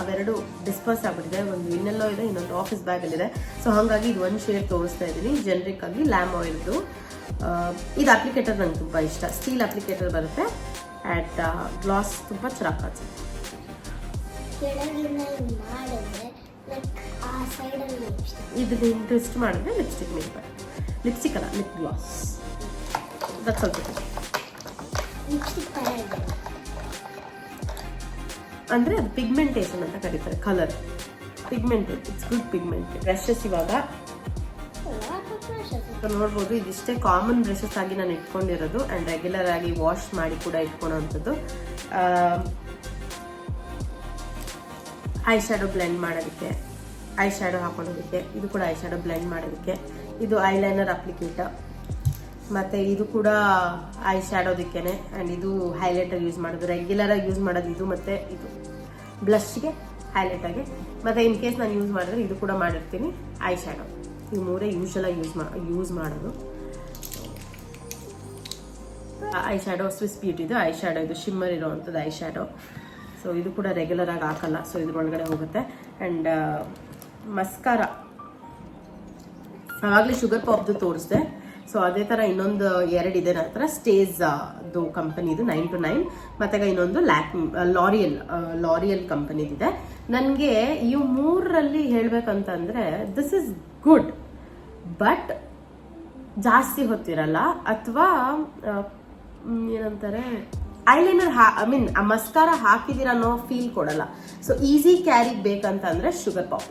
ಅವೆರಡು ಡಿಸ್ಪರ್ಸ್ ಆಗ್ಬಿಟ್ಟಿದೆ. ಒಂದು ಇನ್ನೆಲ್ಲೋ ಇದೆ, ಇನ್ನೊಂದು ಆಫೀಸ್ ಬ್ಯಾಗಲ್ಲಿದೆ. ಸೊ ಹಾಗಾಗಿ ಇದು ಒಂದು ಶೇಡ್ ತೋರಿಸ್ತಾ ಇದ್ದೀನಿ, ಜೆನ್ರಿಕ್ ಆಗಿ ಲ್ಯಾಮ್ ಆಯಿಲ್ದು. ಇದು ಅಪ್ಲಿಕೇಟರ್ ನಂಗೆ ತುಂಬ ಇಷ್ಟ, ಸ್ಟೀಲ್ ಅಪ್ಲಿಕೇಟರ್ ಬರುತ್ತೆ. ಆ್ಯಂಡ್ ಗ್ಲಾಸ್ ತುಂಬ ಚೆನ್ನಾಗಿ ಕಾಣಿಸುತ್ತೆ. ಇದನ್ನ ಟ್ವಿಸ್ಟ್ ಮಾಡಿದ್ರೆ ಲಿಪ್ಸ್ಟಿಕ್ ಮೇಲೆ ಬರುತ್ತೆ. ಲಿಪ್ಸ್ಟಿಕ್ ಅಲ್ಲ, ಲಿಪ್ ಗ್ಲಾಸ್. That's all. ಅಂದರೆ ಅದು ಪಿಗ್ಮೆಂಟೇಷನ್ ಅಂತ ಕರೀತಾರೆ, colour pigmented, it's good pigmented. Brushes ಇವಾಗ ನೋಡ್ಬೋದು, ಇದಿಷ್ಟೇ ಕಾಮನ್ ಬ್ರಷಸ್ ಆಗಿ ನಾನು ಇಟ್ಕೊಂಡಿರೋದು. ಆ್ಯಂಡ್ ರೆಗ್ಯುಲರ್ ಆಗಿ ವಾಶ್ ಮಾಡಿ ಕೂಡ ಇಟ್ಕೊಳೋವಂಥದ್ದು. ಐ ಶ್ಯಾಡೋ ಬ್ಲೆಂಡ್ ಮಾಡೋದಕ್ಕೆ, ಐ ಶ್ಯಾಡೋ ಹಾಕೊಳ್ಳೋದಕ್ಕೆ. ಇದು ಕೂಡ ಐ ಶ್ಯಾಡೋ ಬ್ಲೆಂಡ್ ಮಾಡೋದಕ್ಕೆ. ಇದು ಐಲೈನರ್ ಅಪ್ಲಿಕೇಟರ್. ಮತ್ತು ಇದು ಕೂಡ ಐ ಶ್ಯಾಡೋದಕ್ಕೇನೆ. ಆ್ಯಂಡ್ ಇದು ಹೈಲೈಟರ್ ಯೂಸ್ ಮಾಡೋದು, ರೆಗ್ಯುಲರಾಗಿ ಯೂಸ್ ಮಾಡೋದು ಇದು, ಮತ್ತು ಇದು ಬ್ಲಷ್ಗೆ ಹೈಲೈಟಾಗಿ. ಮತ್ತು ಇನ್ ಕೇಸ್ ನಾನು ಯೂಸ್ ಮಾಡಿದ್ರೆ ಇದು ಕೂಡ ಮಾಡಿರ್ತೀನಿ, ಐ ಶ್ಯಾಡೋ. ಈ ಮೂರೇ ಯೂಶಲಾಗಿ ಯೂಸ್ ಮಾಡೋದು. ಐ ಶ್ಯಾಡೋ ಸ್ವಿಸ್ ಬ್ಯೂಟಿದು ಐ ಶ್ಯಾಡೋ, ಇದು ಶಿಮ್ಮರ್ ಇರೋವಂಥದ್ದು ಐ ಶ್ಯಾಡೋ. ಸೊ ಇದು ಕೂಡ ರೆಗ್ಯುಲರಾಗಿ ಹಾಕಲ್ಲ, ಸೊ ಇದ್ರೊಳಗಡೆ ಹೋಗುತ್ತೆ. ಆ್ಯಂಡ್ ಮಸ್ಕಾರ ಆವಾಗಲೇ ಶುಗರ್ ಪಾಪ್ದು ತೋರಿಸಿದೆ. ಸೊ ಅದೇ ಥರ ಇನ್ನೊಂದು 2 ಇದೆ ನನ್ನ ಹತ್ರ, ಸ್ಟೇಜ್ದು ಕಂಪನಿದು 9 to 9, ಮತ್ತು ಇನ್ನೊಂದು ಲಾರಿಯಲ್ ಕಂಪನಿದಿದೆ. ನನಗೆ ಈ 3ರಲ್ಲಿ ಹೇಳ್ಬೇಕಂತಂದರೆ ದಿಸ್ ಇಸ್ ಗುಡ್, ಬಟ್ ಜಾಸ್ತಿ ಹೊತ್ತಿರಲ್ಲ, ಅಥವಾ ಏನಂತಾರೆ ಐಲೈನರ್ ಮಸ್ಕಾರ ಹಾಕಿದಿರ ಅನ್ನೋ ಫೀಲ್ ಕೊಡಲ್ಲ. ಸೊ ಈಸಿ ಕ್ಯಾರಿ ಬೇಕಂತಂದ್ರೆ ಶುಗರ್ ಪಾಪ್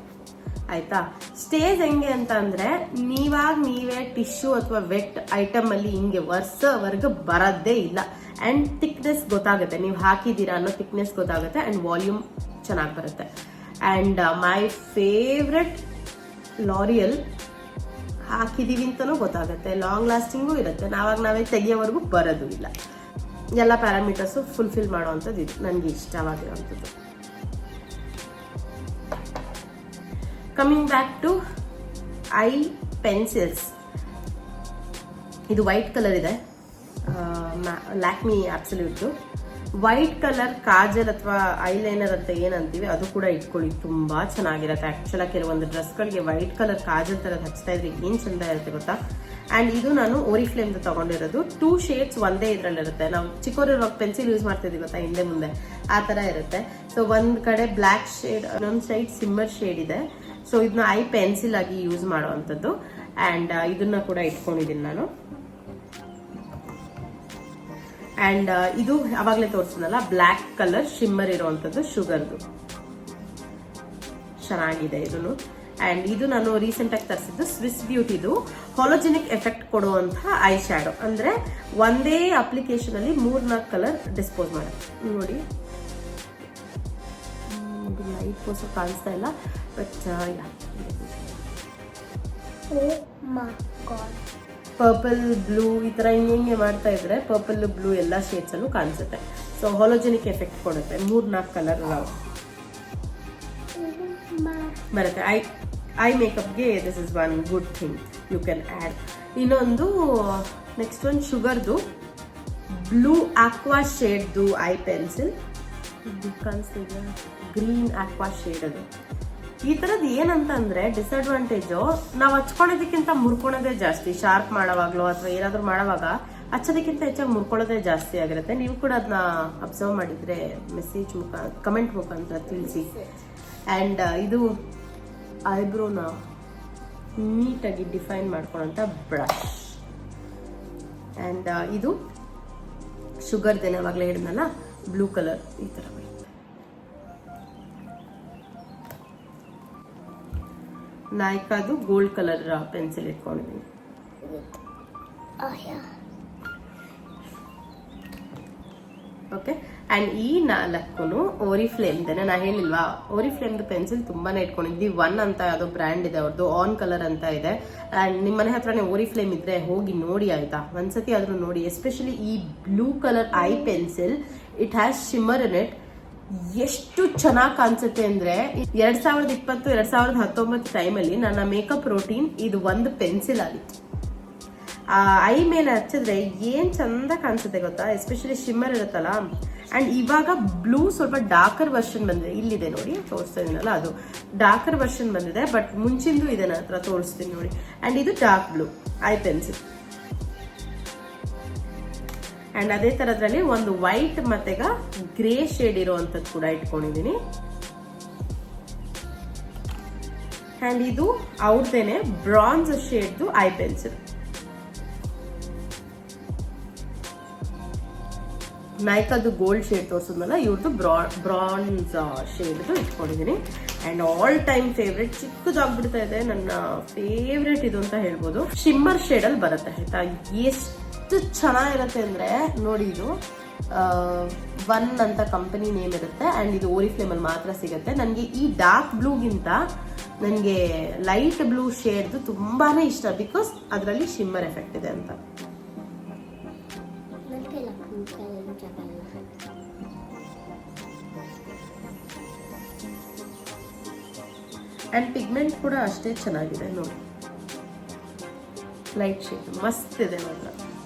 ಆಯ್ತಾ. ಸ್ಟೇಜ್ ಹೆಂಗೆ ಅಂತ ಅಂದ್ರೆ ನೀವೇ ಟಿಶ್ಯೂ ಅಥವಾ ವೆಟ್ ಐಟಮ್ ಅಲ್ಲಿ ಹಿಂಗೆ ವರ್ಗ ಬರೋದೇ ಇಲ್ಲ. ಅಂಡ್ ಥಿಕ್ನೆಸ್ ಗೊತ್ತಾಗುತ್ತೆ, ನೀವು ಹಾಕಿದೀರಾ ಅನ್ನೋ ಥಿಕ್ನೆಸ್ ಗೊತ್ತಾಗುತ್ತೆ. ಅಂಡ್ ವಾಲ್ಯೂಮ್ ಚೆನ್ನಾಗಿ ಬರುತ್ತೆ. ಅಂಡ್ ಮೈ ಫೇವ್ರೆಟ್ ಲಾರಿಯಲ್, ಹಾಕಿದೀವಿ ಅಂತಲೂ ಗೊತ್ತಾಗುತ್ತೆ, ಲಾಂಗ್ ಲಾಸ್ಟಿಂಗು ಇರುತ್ತೆ, ನಾವೇ ತೆಗಿಯೋವರೆಗೂ ಬರೋದು ಇಲ್ಲ. ಎಲ್ಲ ಪ್ಯಾರಾಮೀಟರ್ಸು ಫುಲ್ಫಿಲ್ ಮಾಡೋವಂಥದ್ದು ಇದು ನನಗೆ ಇಷ್ಟವಾಗಿರೋವಂಥದ್ದು. Coming back to eye pencils, ಇದು ವೈಟ್ ಕಲರ್ ಇದೆ, ಲ್ಯಾಕ್ಮಿ ಆಬ್ಸಲ್ಯೂಟ್ದು. ವೈಟ್ ಕಲರ್ ಕಾಜಲ್ ಅಥವಾ ಐಲೈನರ್ ಅಂತ ಏನಂತೀವಿ ಅದು ಕೂಡ ಇಟ್ಕೊಳ್ಳಿ, ತುಂಬಾ ಚೆನ್ನಾಗಿರುತ್ತೆ. ಆಕ್ಚುಲಾಗಿ ಕೆಲವೊಂದು ಡ್ರೆಸ್ಗಳಿಗೆ ವೈಟ್ ಕಲರ್ ಕಾಜಲ್ ಥರದ್ದು ಹಚ್ತಾ ಇದ್ರೆ ಏನು ಚಂದ ಇರುತ್ತೆ ಗೊತ್ತಾ. ಆ್ಯಂಡ್ ಇದು ನಾನು ಓರಿಫ್ಲೇಮ್ ತಗೊಂಡಿರೋದು. 2 ಶೇಡ್ಸ್ ಒಂದೇ ಇದರಲ್ಲಿರುತ್ತೆ. ನಾವು ಚಿಕ್ಕವರಿರುವಾಗ ಪೆನ್ಸಿಲ್ ಯೂಸ್ ಮಾಡ್ತಿದ್ವಿ ಗೊತ್ತಾ, ಹಿಂದೆ ಮುಂದೆ ಆ ಥರ ಇರುತ್ತೆ. ಸೊ ಒಂದು ಕಡೆ ಬ್ಲ್ಯಾಕ್ ಶೇಡ್, ಇನ್ನೊಂದು ಸೈಡ್ ಸಿಮ್ಮರ್ ಶೇಡ್ ಇದೆ. ಸೊ ಇದನ್ನ ಐ ಪೆನ್ಸಿಲ್ ಆಗಿ ಯೂಸ್ ಮಾಡುವಂಥದ್ದು. ಆ್ಯಂಡ್ ಇದನ್ನ ಕೂಡ ಇಟ್ಕೊಂಡಿದ್ದೀನಿ ನಾನು. ಆ್ಯಂಡ್ ಇದು ಅವಾಗಲೇ ತೋರಿಸಿದ್ನಲ್ಲ ಬ್ಲ್ಯಾಕ್ ಕಲರ್ ಶಿಮ್ಮರ್ ಇರುವಂಥದ್ದು ಶುಗರ್ದು, ಚೆನ್ನಾಗಿದೆ ಇದನ್ನು. ಆ್ಯಂಡ್ ಇದು ನಾನು ರೀಸೆಂಟಾಗಿ ತರಿಸಿದ್ದು ಸ್ವಿಸ್ ಬ್ಯೂಟಿದು ಹಾಲೋಜೆನಿಕ್ ಎಫೆಕ್ಟ್ ಕೊಡುವಂಥ ಐ ಶ್ಯಾಡೋ. ಅಂದರೆ ಒಂದೇ ಅಪ್ಲಿಕೇಶನಲ್ಲಿ 3-4 ಕಲರ್ ಡಿಸ್ಪೋಸ್ ಮಾಡುತ್ತೆ. ನೋಡಿ ಲೈಟ್ ಕೋಸ ಕಾಣಿಸ್ತಾ ಇಲ್ಲ, ಬಟ್ ಪರ್ಪಲ್ ಬ್ಲೂ ಈ ಥರ ಹಿಂಗೆ ಮಾಡ್ತಾ ಇದ್ರೆ ಪರ್ಪಲ್ ಬ್ಲೂ ಎಲ್ಲ ಶೇಡ್ಸಲ್ಲೂ ಕಾಣಿಸುತ್ತೆ. ಸೊ ಹಾಲೋಜೆನಿಕ್ ಎಫೆಕ್ಟ್ ಕೊಡುತ್ತೆ. 3-4 ಕಲರ್ ಬರುತ್ತೆ. ಐ ಮೇಕಪ್ಗೆ this is one good thing you can add. ಇನ್ನೊಂದು ನೆಕ್ಸ್ಟ್ ಒಂದು ಶುಗರ್ದು ಬ್ಲೂ ಆಕ್ವಾ ಶೇಡ್ದು ಐ ಪೆನ್ಸಿಲ್, ಕಾಣಿಸ್ತಿದೆ ಗ್ರೀನ್ ಆಕ್ವಾ ಶೇಡ್. ಅದು ಈ ಥರದ್ದು ಏನಂತ ಅಂದರೆ ಡಿಸಡ್ವಾಂಟೇಜು, ನಾವು ಹಚ್ಕೊಳ್ಳೋದಕ್ಕಿಂತ ಮುರ್ಕೊಳ್ಳೋದೇ ಜಾಸ್ತಿ. ಶಾರ್ಪ್ ಮಾಡೋವಾಗಲೋ ಅಥವಾ ಏನಾದರೂ ಮಾಡೋವಾಗ ಹಚ್ಚೋದಕ್ಕಿಂತ ಹೆಚ್ಚಾಗಿ ಮುರ್ಕೊಳ್ಳೋದೇ ಜಾಸ್ತಿ ಆಗಿರುತ್ತೆ. ನೀವು ಕೂಡ ಅದನ್ನ ಅಬ್ಸರ್ವ್ ಮಾಡಿದರೆ ಮೆಸೇಜ್ ಕಮೆಂಟ್ ಮುಖಾಂತರ ತಿಳಿಸಿ. ಆ್ಯಂಡ್ ಇದು ಐಬ್ರೋನ ನೀಟಾಗಿ ಡಿಫೈನ್ ಮಾಡ್ಕೊಳ್ಳೋಂಥ ಬ್ರಷ್. ಆ್ಯಂಡ್ ಇದು ಶುಗರ್ದೇನೆ ಅವಾಗಲೇ ಹೇಳಿದ್ನಲ್ಲ ಬ್ಲೂ ಕಲರ್ ಈ ಥರ ಬರುತ್ತೆ. ನಾಯ್ಕಾದು ಗೋಲ್ಡ್ ಕಲರ್ ಪೆನ್ಸಿಲ್ ಇಟ್ಕೊಂಡಿದ್ದೀನಿ. ಓಕೆ. ಆ್ಯಂಡ್ ಈ 4 ಓರಿಫ್ಲೇಮ್ದೇನೆ. ನಾನು ಹೇಳಿಲ್ವಾ ಓರಿಫ್ಲೇಮ್ದು ಪೆನ್ಸಿಲ್ ತುಂಬಾನೇ ಇಟ್ಕೊಂಡಿದ್ವಿ. 1 ಅಂತ ಯಾವುದೋ ಬ್ರ್ಯಾಂಡ್ ಇದೆ ಅವ್ರದ್ದು, ಆನ್ ಕಲರ್ ಅಂತ ಇದೆ. ಆ್ಯಂಡ್ ನಿಮ್ಮ ಮನೆ ಹತ್ರನೇ ಓರಿಫ್ಲೇಮ್ ಇದ್ರೆ ಹೋಗಿ ನೋಡಿ ಆಯ್ತಾ, ಒಂದ್ಸತಿ ಆದ್ರೂ ನೋಡಿ. ಎಸ್ಪೆಷಲಿ ಈ blue colour I pencil, it has shimmer in it. ಎಷ್ಟು ಚೆನ್ನಾಗಿ ಕಾಣಿಸುತ್ತೆ ಅಂದ್ರೆ 2020-2019 ಟೈಮಲ್ಲಿ ನನ್ನ ಮೇಕಪ್ ರೋಟೀನ್ ಇದು ಒಂದು ಪೆನ್ಸಿಲ್ ಆಗಿತ್ತು. ಐ ಮೇಲೆ ಹಚ್ಚಿದ್ರೆ ಏನ್ ಚಂದ ಕಾಣಿಸುತ್ತೆ ಗೊತ್ತಾ, ಎಸ್ಪೆಷಲಿ ಶಿಮ್ಮರ್ ಇರುತ್ತಲ್ಲ. ಅಂಡ್ ಇವಾಗ ಬ್ಲೂ ಸ್ವಲ್ಪ ಡಾರ್ಕರ್ ವರ್ಷನ್ ಬಂದಿದೆ, ಇಲ್ಲಿದೆ ನೋಡಿ ತೋರಿಸ್ತಾ ಇದೀನಲ್ಲ, ಅದು ಡಾರ್ಕರ್ ವರ್ಷನ್ ಬಂದಿದೆ. ಬಟ್ ಮುಂಚಿಂದು ಇದೆ ನನ್ನ ಹತ್ರ, ತೋರಿಸ್ತೀನಿ ನೋಡಿ. ಅಂಡ್ ಇದು dark blue I pencil. And ಅದೇ ತರದ್ರಲ್ಲಿ ಒಂದು ವೈಟ್ ಮತ್ತೆ ಗ್ರೇ ಶೇಡ್ ಇರುವಂತದ್ದು ಕೂಡ ಇಟ್ಕೊಂಡಿದೀನಿ. ಅಂಡ್ ಇದು ಅವ್ರದೇನೆ ಬ್ರಾನ್ಸ್ ಶೇಡ್ದು ಐ ಪೆನ್ಸಿಲ್. ನೈಕಾದು ಗೋಲ್ಡ್ ಶೇಡ್ ತೋರಿಸಿದ್ನಲ್ಲ, ಇವ್ರದ್ದು ಬ್ರಾನ್ಸ್ ಶೇಡ್ ಇಟ್ಕೊಂಡಿದೀನಿ. ಅಂಡ್ ಆಲ್ ಟೈಮ್ ಫೇವ್ರೆಟ್, ಚಿಕ್ಕದಾಗ್ಬಿಡ್ತಾ ಇದೆ, ನನ್ನ ಫೇವ್ರೆಟ್ ಇದು ಅಂತ ಹೇಳ್ಬೋದು. ಶಿಮ್ಮರ್ ಶೇಡ್ ಅಲ್ಲಿ ಬರುತ್ತೆ ಆಯ್ತಾ. ಎಷ್ಟು ಚೆನ್ನಾಗಿರುತ್ತೆ ಅಂದ್ರೆ ನೋಡಿ, ಇದು 1 ಅಂತ ಕಂಪನಿ ನೇಮ್ ಇರುತ್ತೆ. ಅಂಡ್ ಇದು ಓರಿಫ್ಲೇಮ್ ಅಲ್ಲಿ ಮಾತ್ರ ಸಿಗುತ್ತೆ. ನನಗೆ ಈ ಡಾರ್ಕ್ ಬ್ಲೂಗಿಂತ ನನಗೆ ಲೈಟ್ ಬ್ಲೂ ಶೇಡ್ದು ತುಂಬಾನೇ ಇಷ್ಟ, ಬಿಕಾಸ್ ಅದರಲ್ಲಿ ಶಿಮ್ಮರ್ ಎಫೆಕ್ಟ್ ಇದೆ ಅಂತ. ಆ್ಯಂಡ್ ಪಿಗ್ಮೆಂಟ್ ಕೂಡ ಅಷ್ಟೇ ಚೆನ್ನಾಗಿದೆ ನೋಡಿ, ಲೈಟ್ ಶೇಡ್ ಮಸ್ತ್ ಇದೆ ಮಾತ್ರ,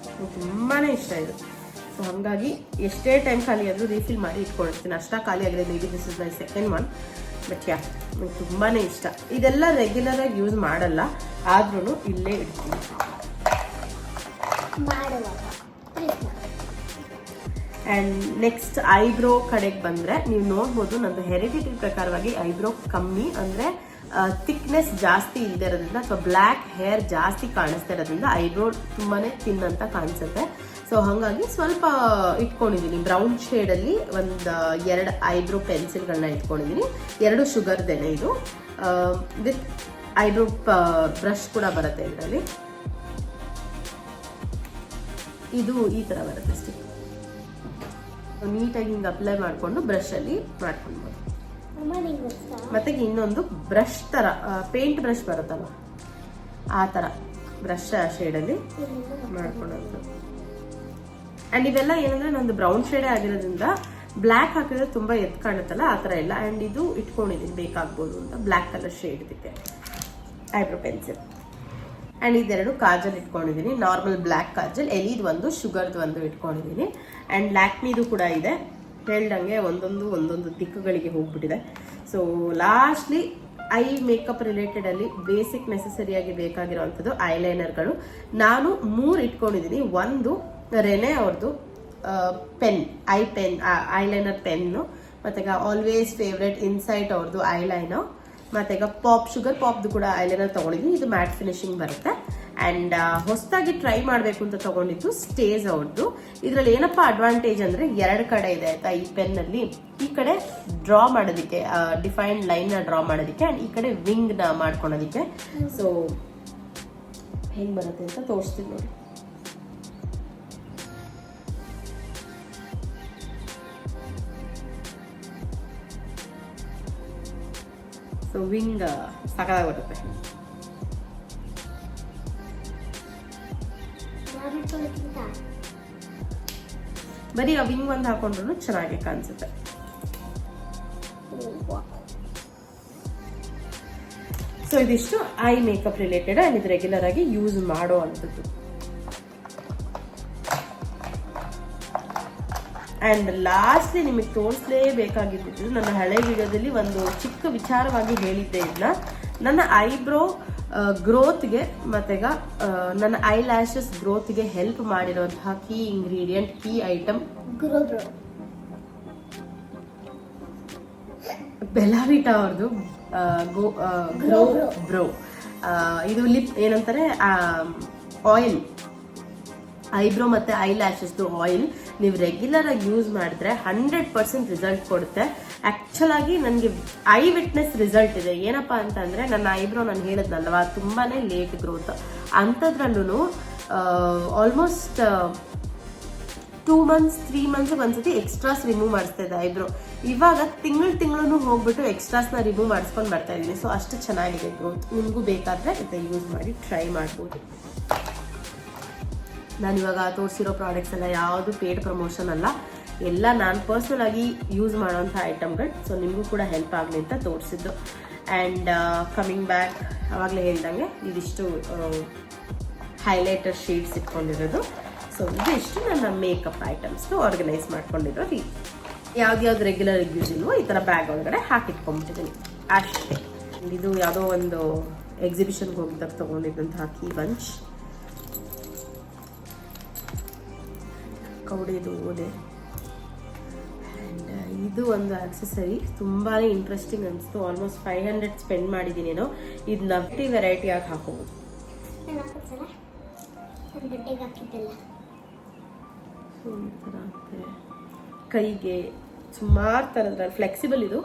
ತುಂಬಾ ಇಷ್ಟ ಇದು. ಸೊ ಹಾಗಾಗಿ ಎಷ್ಟೇ ಟೈಮ್ ಖಾಲಿ ಆದರೂ ರೀಫಿಲ್ ಮಾಡಿ ಇಟ್ಕೊಳ್ತೀನಿ. ಅಷ್ಟ ಖಾಲಿ ಆಗಿದೆ, maybe this is my second one. But yeah, ನಂಗೆ ತುಂಬಾ ಇಷ್ಟ. ಇದೆಲ್ಲ ರೆಗ್ಯುಲರಾಗಿ ಯೂಸ್ ಮಾಡಲ್ಲ, ಆದ್ರೂ ಇಲ್ಲೇ ಇಡ್ತೀನಿ. ಆ್ಯಂಡ್ ನೆಕ್ಸ್ಟ್ ಐಬ್ರೋ ಕಡೆಗೆ ಬಂದರೆ ನೀವು ನೋಡ್ಬೋದು, ನಂದು ಹೆರಿಡಿಟಿ ಪ್ರಕಾರವಾಗಿ ಐಬ್ರೋ ಕಮ್ಮಿ, ಅಂದರೆ ಥಿಕ್ನೆಸ್ ಜಾಸ್ತಿ ಇಲ್ಲದೆ ಇರೋದ್ರಿಂದ ಅಥವಾ ಬ್ಲ್ಯಾಕ್ ಹೇರ್ ಜಾಸ್ತಿ ಕಾಣಿಸ್ತಾ ಇರೋದ್ರಿಂದ ಐಬ್ರೋ ತುಂಬಾ ಥಿನ್ ಅಂತ ಕಾಣಿಸುತ್ತೆ. ಸೊ ಹಾಗಾಗಿ ಸ್ವಲ್ಪ ಇಟ್ಕೊಂಡಿದ್ದೀನಿ. ಬ್ರೌನ್ ಶೇಡಲ್ಲಿ ಒಂದು 2 ಐಬ್ರೋ ಪೆನ್ಸಿಲ್ಗಳನ್ನ ಇಟ್ಕೊಂಡಿದ್ದೀನಿ. 2 ಶುಗರ್ದೇನೆ ಇದು, ವಿತ್ ಐಬ್ರೋ ಬ್ರಷ್ ಕೂಡ ಬರುತ್ತೆ ಇದರಲ್ಲಿ. ಇದು ಈ ಥರ ಬರುತ್ತೆ ಸ್ಟಿಕ್. ನೀಟಾಗಿ ಹಿಂಗೆ ಅಪ್ಲೈ ಮಾಡಿಕೊಂಡು ಬ್ರಷಲ್ಲಿ ಮಾಡ್ಕೊಳ್ಬೋದು. ಮತ್ತೆ ಇನ್ನೊಂದು ಬ್ರಷ್ ಥರ ಪೇಂಟ್ ಬ್ರಷ್ ಬರುತ್ತಲ್ಲ, ಆ ಥರ ಬ್ರಷ್ ಶೇಡಲ್ಲಿ ಮಾಡ್ಕೊಳ್ಳೋದು. ಆ್ಯಂಡ್ ಇವೆಲ್ಲ ಏನಂದ್ರೆ ನಂದು ಬ್ರೌನ್ ಶೇಡೇ ಆಗಿರೋದ್ರಿಂದ ಬ್ಲ್ಯಾಕ್ ಹಾಕಿದ್ರೆ ತುಂಬಾ ಎದ್ದು ಕಾಣುತ್ತಲ್ಲ, ಆ ಥರ ಇಲ್ಲ. ಆ್ಯಂಡ್ ಇದು ಇಟ್ಕೊಂಡಿದ್ದೀನಿ ಬೇಕಾಗ್ಬೋದು ಅಂತ, ಬ್ಲ್ಯಾಕ್ ಕಲರ್ ಶೇಡ್ ಇದಕ್ಕೆ ಐಬ್ರೋ ಪೆನ್ಸಿಲ್. ಆ್ಯಂಡ್ ಇದೆರಡು ಕಾಜಲ್ ಇಟ್ಕೊಂಡಿದ್ದೀನಿ, ನಾರ್ಮಲ್ ಬ್ಲ್ಯಾಕ್ ಕಾಜಲ್, ಎಲಿದು ಒಂದು, ಶುಗರ್ದು ಒಂದು ಇಟ್ಕೊಂಡಿದ್ದೀನಿ. ಆ್ಯಂಡ್ ಲ್ಯಾಕ್ಮಿದು ಕೂಡ ಇದೆ. ಹೇಳ್ದಂಗೆ ಒಂದೊಂದು ದಿಕ್ಕುಗಳಿಗೆ ಹೋಗ್ಬಿಟ್ಟಿದೆ. So lastly I makeup related ಅಲ್ಲಿ ಬೇಸಿಕ್ ನೆಸೆಸರಿಯಾಗಿ ಬೇಕಾಗಿರುವಂಥದ್ದು ಐಲೈನರ್ಗಳು. ನಾನು 3 ಇಟ್ಕೊಂಡಿದ್ದೀನಿ. ಒಂದು ರೆನೆ ಅವ್ರದ್ದು ಪೆನ್, ಐಲೈನರ್ ಪೆನ್ನು, ಮತ್ತೆ ಆಲ್ವೇಸ್ ಫೇವ್ರೆಟ್ ಇನ್ಸೈಟ್ ಅವ್ರದ್ದು ಐಲೈನರ್, ಮತ್ತೆ ಶುಗರ್ ಪಾಪ್ದು ಕೂಡ ಐಲೈನರ್ ತಗೊಂಡಿದ್ದೀನಿ. ಇದು ಮ್ಯಾಟ್ ಫಿನಿಶಿಂಗ್ ಬರುತ್ತೆ. ಆ್ಯಂಡ್ ಹೊಸದಾಗಿ ಟ್ರೈ ಮಾಡಬೇಕು ಅಂತ ತಗೊಂಡಿದ್ದು ಸ್ಟೇಜ್ ಅವ್ರದ್ದು. ಇದರಲ್ಲಿ ಏನಪ್ಪಾ ಅಡ್ವಾಂಟೇಜ್ ಅಂದ್ರೆ 2 ಕಡೆ ಇದೆ ಆಯ್ತಾ. ಈ ಪೆನ್ನಲ್ಲಿ ಈ ಕಡೆ ಡ್ರಾ ಮಾಡೋದಕ್ಕೆ, ಡಿಫೈನ್ಡ್ ಲೈನ್ ನ ಡ್ರಾ ಮಾಡೋದಕ್ಕೆ, ಆ್ಯಂಡ್ ಈ ಕಡೆ ವಿಂಗ್ ನ ಮಾಡ್ಕೊಳೋದಕ್ಕೆ. ಸೊ ಹೆಂಗ್ ಬರುತ್ತೆ ಅಂತ ತೋರಿಸ್ತೀನಿ ನೋಡಿ. ಸೊ ವಿಂಗ್ ಸಕಲಾಗಿ ಬರುತ್ತೆ. ಬರೀ ಆ ವಿಂಗ್ ಒಂದು ಹಾಕೊಂಡ್ರು ಚೆನ್ನಾಗಿ ಕಾಣಿಸುತ್ತೆ. ಸೊ ಇದಿಷ್ಟು ಐ ಮೇಕಪ್ ರಿಲೇಟೆಡ್, ಆ್ಯಂಡ್ ಇದು ರೆಗ್ಯುಲರ್ ಆಗಿ ಯೂಸ್ ಮಾಡೋ ಅಂಥದ್ದು. ಆ್ಯಂಡ್ ಲಾಸ್ಟ್ಲಿ ನಿಮಗೆ ತೋರಿಸಲೇಬೇಕಾಗಿದ್ದು, ನನ್ನ ಹಳೆ ವಿಡಿಯೋದಲ್ಲಿ ಒಂದು ಚಿಕ್ಕ ವಿಚಾರವಾಗಿ ಹೇಳಿದ್ದೆ ಇದನ್ನ, ನನ್ನ ಐಬ್ರೋ ಗ್ರೋತ್ಗೆ ಮತ್ತೆ ನನ್ನ ಐ ಲ್ಯಾಶಸ್ ಗ್ರೋತ್ಗೆ ಹೆಲ್ಪ್ ಮಾಡಿರುವಂತಹ ಕೀ ಇಂಗ್ರೀಡಿಯೆಂಟ್, ಕೀ ಐಟಮ್ ಬೆಲಾವಿಟಾ ಅವ್ರದ್ದು ಗ್ರೋ ಬ್ರೋ. ಇದು ಲಿಪ್ ಏನಂತಾರೆ ಆಯಿಲ್, ಐಬ್ರೋ ಮತ್ತೆ ಐ ಲ್ಯಾಶಸ್ದು ಆಯಿಲ್ ನೀವು ರೆಗ್ಯುಲರ್ ಆಗಿ ಯೂಸ್ ಮಾಡಿದ್ರೆ 100% ರಿಸಲ್ಟ್ ಕೊಡುತ್ತೆ. ಆಕ್ಚುಲ್ ಆಗಿ ನನಗೆ ಐ ವಿಟ್ನೆಸ್ ರಿಸಲ್ಟ್ ಇದೆ. ಏನಪ್ಪಾ ಅಂತ ಅಂದ್ರೆ ನನ್ನ ಐಬ್ರೋ ನಾನು ಹೇಳಿದ್ನಲ್ವಾ ತುಂಬಾನೇ ಲೇಟ್ ಗ್ರೋತ್, ಅಂಥದ್ರಲ್ಲೂ ಆಲ್ಮೋಸ್ಟ್ 2 ಮಂತ್ಸ್ 3 ಮಂತ್ಸ್ ಒಂದ್ಸತಿ ಎಕ್ಸ್ಟ್ರಾಸ್ ರಿಮೂವ್ ಮಾಡಿಸ್ತಾ ಇದೆ ಐಬ್ರೋ. ಇವಾಗ ತಿಂಗಳು ಹೋಗ್ಬಿಟ್ಟು ಎಕ್ಸ್ಟ್ರಾಸ್ನ ರಿಮೂವ್ ಮಾಡಿಸ್ಕೊಂಡು ಬರ್ತಾ ಇದ್ದೀನಿ. ಸೊ ಅಷ್ಟು ಚೆನ್ನಾಗಿದೆ ಗ್ರೋತ್. ನಿಮಗೂ ಬೇಕಾದ್ರೆ ಇದು ಯೂಸ್ ಮಾಡಿ ಟ್ರೈ ಮಾಡ್ಬೋದು. ನಾನು ಇವಾಗ ತೋರಿಸಿರೋ ಪ್ರಾಡಕ್ಟ್ಸ್ ಎಲ್ಲ ಯಾವುದು ಪೇಡ್ ಪ್ರಮೋಷನ್ ಅಲ್ಲ, ಎಲ್ಲ ನಾನು ಪರ್ಸನಲ್ ಆಗಿ ಯೂಸ್ ಮಾಡೋಂಥ ಐಟಮ್ಗಳು. ಸೊ ನಿಮಗೂ ಕೂಡ ಹೆಲ್ಪ್ ಆಗಲಿ ಅಂತ ತೋರಿಸಿದ್ದು. ಆ್ಯಂಡ್ ಕಮಿಂಗ್ ಬ್ಯಾಕ್, ಆವಾಗಲೇ ಹೇಳ್ದಂಗೆ ಇದಿಷ್ಟು ಹೈಲೈಟರ್ ಶೇಡ್ಸ್ ಇಟ್ಕೊಂಡಿರೋದು. ಸೊ ಇದಿಷ್ಟು ನನ್ನ ಮೇಕಪ್ ಐಟಮ್ಸ್ ಆರ್ಗನೈಸ್ ಮಾಡ್ಕೊಂಡಿರೋ ರೀತಿ. ಯಾವ್ದು ರೆಗ್ಯುಲರ್ ಯೂಸ್ ಇಲ್ವೋ ಈ ಥರ ಬ್ಯಾಗ್ ಒಳಗಡೆ ಹಾಕಿಟ್ಕೊಂಡ್ಬಿಟ್ಟಿದ್ದೀನಿ ಅಷ್ಟೇ. ಇದು ಯಾವುದೋ ಒಂದು ಎಕ್ಸಿಬಿಷನ್ಗೆ ಹೋಗಿದ್ದಾಗ ತೊಗೊಂಡಿದ್ದಂತಹ ಕೀ ಬಂಚ್, ಕೌಡಿದು ಓದೆ. ಆ್ಯಂಡ್ ಇದು ಒಂದು ಆಕ್ಸೆಸರಿ ತುಂಬಾ ಇಂಟ್ರೆಸ್ಟಿಂಗ್ ಅನಿಸ್ತು. ಆಲ್ಮೋಸ್ಟ್ 500 ಸ್ಪೆಂಡ್ ಮಾಡಿದ್ದೀನೇನೋ. ಇದು ನವ್ಟಿ ವೆರೈಟಿ ಆಗಿ ಹಾಕೋಬೋದು. ಕೈಗೆ ಸುಮಾರು ಥರದ ಫ್ಲೆಕ್ಸಿಬಲ್ ಇದು.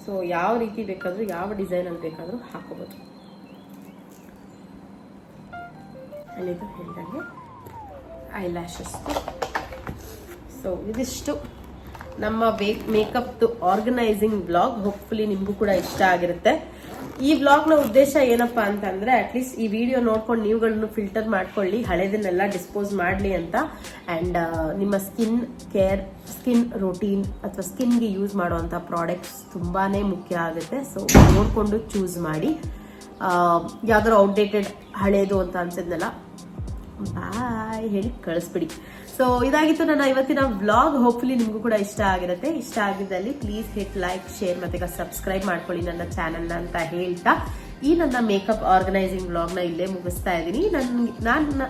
ಸೊ ಯಾವ ರೀತಿ ಬೇಕಾದರೂ, ಯಾವ ಡಿಸೈನಲ್ಲಿ ಬೇಕಾದರೂ ಹಾಕೋಬೋದು. ಅಲ್ಲಿದು ಹೇಳ್ದಂಗೆ ಐ ಲ್ಯಾಶಸ್. ಸೊ ಇದಿಷ್ಟು ನಮ್ಮ ಮೇಕಪ್ದು ಆರ್ಗನೈಸಿಂಗ್ ಬ್ಲಾಗ್. ಹೋಪ್ಫುಲಿ ನಿಮಗೂ ಕೂಡ ಇಷ್ಟ ಆಗಿರುತ್ತೆ. ಈ ವ್ಲಾಗ್ ನ ಉದ್ದೇಶ ಏನಪ್ಪಾ ಅಂತಂದ್ರೆ ಅಟ್ಲೀಸ್ಟ್ ಈ ವಿಡಿಯೋ ನೋಡ್ಕೊಂಡು ನೀವುಗಳನ್ನು ಫಿಲ್ಟರ್ ಮಾಡ್ಕೊಳ್ಳಿ, ಹಳೆದನ್ನೆಲ್ಲ ಡಿಸ್ಪೋಸ್ ಮಾಡ್ಲಿ ಅಂತ. ಅಂಡ್ ನಿಮ್ಮ ಸ್ಕಿನ್ ಕೇರ್, ಸ್ಕಿನ್ ರೋಟೀನ್ ಅಥವಾ ಸ್ಕಿನ್ಗೆ ಯೂಸ್ ಮಾಡುವಂತ ಪ್ರಾಡಕ್ಟ್ಸ್ ತುಂಬಾನೇ ಮುಖ್ಯ ಆಗುತ್ತೆ. ಸೊ ನೋಡ್ಕೊಂಡು ಚೂಸ್ ಮಾಡಿ. ಯಾವ್ದಾದ್ರು ಔಟ್ಡೇಟೆಡ್ ಹಳೇದು ಅಂತ ಅನ್ಸಿದ್ನಲ್ಲ ಬಾಯ್ ಹೇಳಿ ಕಳಿಸ್ಬಿಡಿ. ಸೊ ಇದಾಗಿತ್ತು ನನ್ನ ಇವತ್ತಿನ ವ್ಲಾಗ್. ಹೋಪ್ಫುಲಿ ನಿಮಗೂ ಕೂಡ ಇಷ್ಟ ಆಗಿರುತ್ತೆ. ಇಷ್ಟ ಆಗಿದ್ದಲ್ಲಿ ಪ್ಲೀಸ್ ಹಿಟ್ ಲೈಕ್, ಶೇರ್ ಮತ್ತೆ ಸಬ್ಸ್ಕ್ರೈಬ್ ಮಾಡ್ಕೊಳ್ಳಿ ನನ್ನ ಚಾನೆಲ್ನ ಅಂತ ಹೇಳ್ತಾ ಈ ನನ್ನ ಮೇಕಪ್ ಆರ್ಗನೈಸಿಂಗ್ ವ್ಲಾಗ್ ನ ಇಲ್ಲೇ ಮುಗಿಸ್ತಾ ಇದ್ದೀನಿ.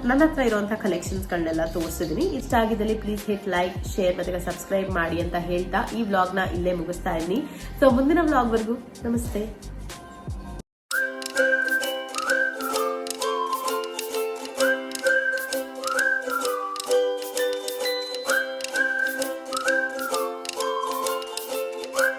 ನನ್ನ ಹತ್ರ ಇರುವಂತಹ ಕಲೆಕ್ಷನ್ಸ್ಗಳನ್ನೆಲ್ಲ ತೋರಿಸಿದೀನಿ. ಇಷ್ಟ ಆಗಿದ್ದಲ್ಲಿ ಪ್ಲೀಸ್ ಹಿಟ್ ಲೈಕ್, ಶೇರ್ ಮತ್ತೆ ಸಬ್ಸ್ಕ್ರೈಬ್ ಮಾಡಿ ಅಂತ ಹೇಳ್ತಾ ಈ ವ್ಲಾಗ್ ನ ಇಲ್ಲೇ ಮುಗಿಸ್ತಾ ಇದ್ದೀನಿ. ಸೊ ಮುಂದಿನ ವ್ಲಾಗ್ ವರ್ಗೂ ನಮಸ್ತೆ.